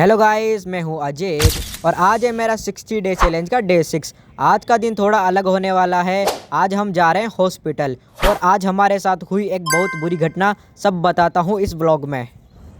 Hello guys, मैं हूं अजय और आज है मेरा 60 डे चैलेंज का डे 6। आज का दिन थोड़ा अलग होने वाला है। आज हम जा रहे हैं हॉस्पिटल और आज हमारे साथ हुई एक बहुत बुरी घटना सब बताता हूं इस ब्लॉग में।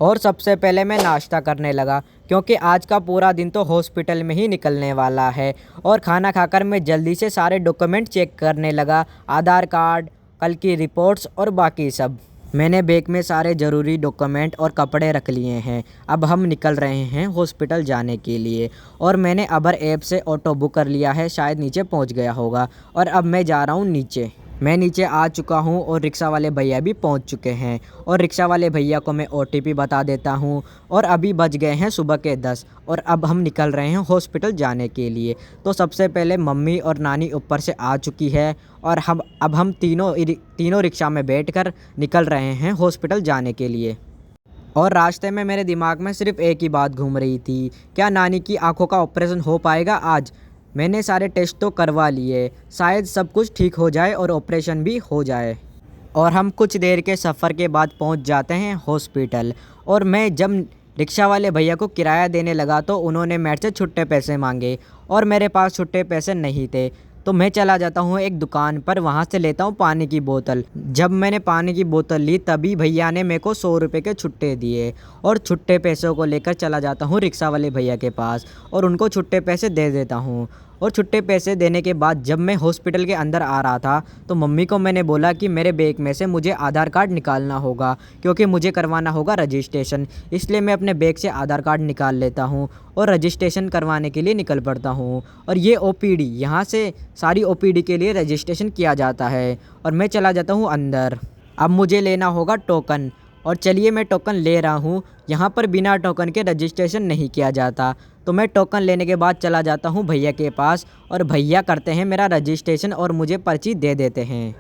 और सबसे पहले मैं नाश्ता करने लगा क्योंकि आज का पूरा दिन तो हॉस्पिटल में ही निकलने वाला है। और खाना खाकर मैं जल्दी से सारे डॉक्यूमेंट चेक करने लगा, आधार कार्ड, कल की रिपोर्ट्स और बाकी सब। मैंने बैग में सारे ज़रूरी डॉक्यूमेंट और कपड़े रख लिए हैं। अब हम निकल रहे हैं हॉस्पिटल जाने के लिए। और मैंने अबर ऐप से ऑटो बुक कर लिया है, शायद नीचे पहुंच गया होगा। और अब मैं जा रहा हूं नीचे। मैं नीचे आ चुका हूं और रिक्शा वाले भैया भी पहुंच चुके हैं। और रिक्शा वाले भैया को मैं OTP बता देता हूं। और अभी बज गए हैं सुबह के 10 और अब हम निकल रहे हैं हॉस्पिटल जाने के लिए। तो सबसे पहले मम्मी और नानी ऊपर से आ चुकी है और अब हम तीनों रिक्शा में बैठकर निकल रहे हैं हॉस्पिटल जाने के लिए। और रास्ते में मेरे दिमाग में सिर्फ एक ही बात घूम रही थी, क्या नानी की आंखों का ऑपरेशन हो पाएगा आज। मैंने सारे टेस्ट तो करवा लिए, शायद सब कुछ ठीक हो जाए और ऑपरेशन भी हो जाए। और हम कुछ देर के सफ़र के बाद पहुंच जाते हैं हॉस्पिटल। और मैं जब रिक्शा वाले भैया को किराया देने लगा तो उन्होंने मेरे से छुट्टे पैसे मांगे और मेरे पास छुट्टे पैसे नहीं थे। तो मैं चला जाता हूँ एक दुकान पर, वहाँ से लेता हूँ पानी की बोतल। जब मैंने पानी की बोतल ली तभी भैया ने मेरे को 100 रुपये के छुट्टे दिए। और छुट्टे पैसों को लेकर चला जाता हूँ रिक्शा वाले भैया के पास और उनको छुट्टे पैसे दे देता हूँ। और छुट्टे पैसे देने के बाद जब मैं हॉस्पिटल के अंदर आ रहा था तो मम्मी को मैंने बोला कि मेरे बैग में से मुझे आधार कार्ड निकालना होगा क्योंकि मुझे करवाना होगा रजिस्ट्रेशन। इसलिए मैं अपने बैग से आधार कार्ड निकाल लेता हूँ और रजिस्ट्रेशन करवाने के लिए निकल पड़ता हूँ। और ये OPD, यहाँ से सारी OPD के लिए रजिस्ट्रेशन किया जाता है। और मैं चला जाता हूँ अंदर। अब मुझे लेना होगा टोकन और चलिए मैं टोकन ले रहा हूँ। यहाँ पर बिना टोकन के रजिस्ट्रेशन नहीं किया जाता। तो मैं टोकन लेने के बाद चला जाता हूँ भैया के पास और भैया करते हैं मेरा रजिस्ट्रेशन और मुझे पर्ची दे देते हैं।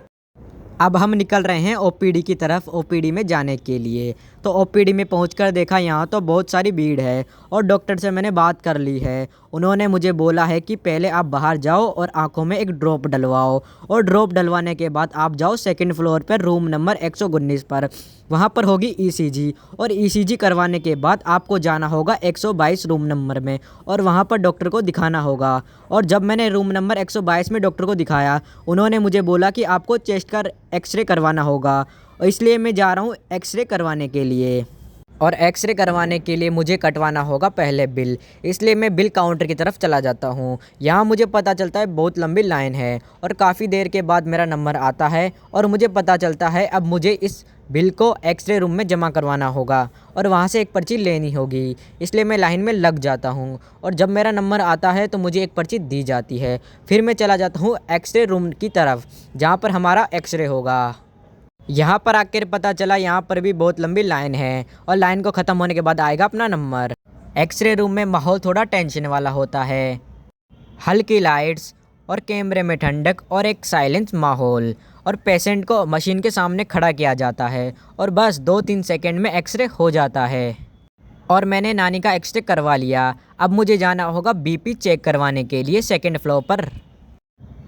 अब हम निकल रहे हैं OPD की तरफ, OPD में जाने के लिए। तो OPD में पहुंचकर देखा यहाँ तो बहुत सारी भीड़ है और डॉक्टर से मैंने बात कर ली है। उन्होंने मुझे बोला है कि पहले आप बाहर जाओ और आंखों में एक ड्रॉप डलवाओ और ड्रॉप डलवाने के बाद आप जाओ सेकंड फ्लोर पर रूम नंबर 119 पर। वहाँ पर होगी ECG और ECG करवाने के बाद आपको जाना होगा 122 रूम नंबर में और वहाँ पर डॉक्टर को दिखाना होगा। और जब मैंने रूम नंबर 122 में डॉक्टर को दिखाया, उन्होंने मुझे बोला कि आपको चेस्ट का एक्सरे करवाना होगा। इसलिए मैं जा रहा हूँ एक्सरे करवाने के लिए। और एक्सरे करवाने के लिए मुझे कटवाना होगा पहले बिल, इसलिए मैं बिल काउंटर की तरफ चला जाता हूँ। यहाँ मुझे पता चलता है बहुत लंबी लाइन है और काफ़ी देर के बाद मेरा नंबर आता है और मुझे पता चलता है अब मुझे इस बिल को एक्सरे रूम में जमा करवाना होगा और वहाँ से एक पर्ची लेनी होगी। इसलिए मैं लाइन में लग जाता हूँ और जब मेरा नंबर आता है तो मुझे एक पर्ची दी जाती है। फिर मैं चला जाता हूँ एक्सरे रूम की तरफ जहाँ पर हमारा एक्सरे होगा। यहाँ पर आकर पता चला यहाँ पर भी बहुत लंबी लाइन है और लाइन को ख़त्म होने के बाद आएगा अपना नंबर। एक्सरे रूम में माहौल थोड़ा टेंशन वाला होता है, हल्की लाइट्स और कैमरे में ठंडक और एक साइलेंस माहौल। और पेशेंट को मशीन के सामने खड़ा किया जाता है और बस 2-3 सेकंड में एक्सरे हो जाता है। और मैंने नानी का एक्सरे करवा लिया। अब मुझे जाना होगा BP चेक करवाने के लिए सेकंड फ्लोर पर।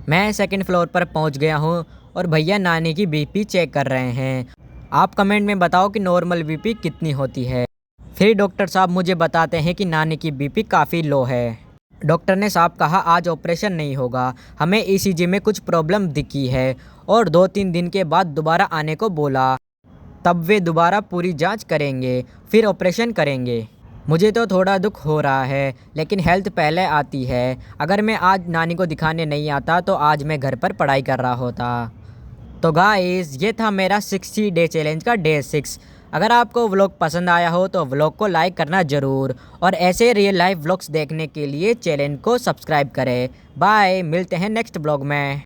मैं सेकंड फ्लोर पर पहुंच गया हूं और भैया नानी की BP चेक कर रहे हैं। आप कमेंट में बताओ कि नॉर्मल BP कितनी होती है। फिर डॉक्टर साहब मुझे बताते हैं कि नानी की BP काफ़ी लो है। डॉक्टर ने साहब कहा आज ऑपरेशन नहीं होगा, हमें ECG में कुछ प्रॉब्लम दिखी है और 2-3 दिन के बाद दोबारा आने को बोला। तब वे दोबारा पूरी जांच करेंगे, फिर ऑपरेशन करेंगे। मुझे तो थोड़ा दुख हो रहा है लेकिन हेल्थ पहले आती है। अगर मैं आज नानी को दिखाने नहीं आता तो आज मैं घर पर पढ़ाई कर रहा होता। तो गाइस, ये था मेरा 60 डे चैलेंज का डे 6। अगर आपको व्लॉग पसंद आया हो तो व्लॉग को लाइक करना ज़रूर और ऐसे रियल लाइफ व्लॉग्स देखने के लिए चैनल को सब्सक्राइब करें। बाय, मिलते हैं नेक्स्ट ब्लॉग में।